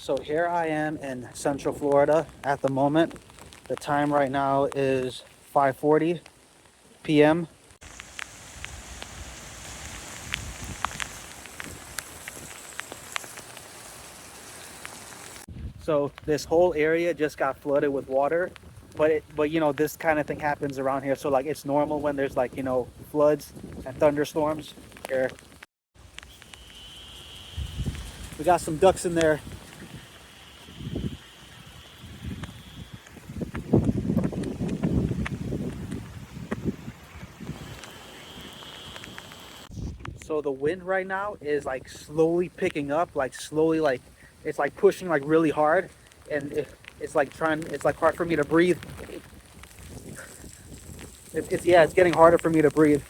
So here I am in Central Florida at the moment. The time right now is 5:40 p.m. So this whole area just got flooded with water, but you know, this kind of thing happens around here. So like it's normal when there's like, you know, floods and thunderstorms. Here we got some ducks in there. So the wind right now is like slowly picking up, like slowly, like it's like pushing like really hard, and it's like it's like hard for me to breathe. It's yeah, it's getting harder for me to breathe.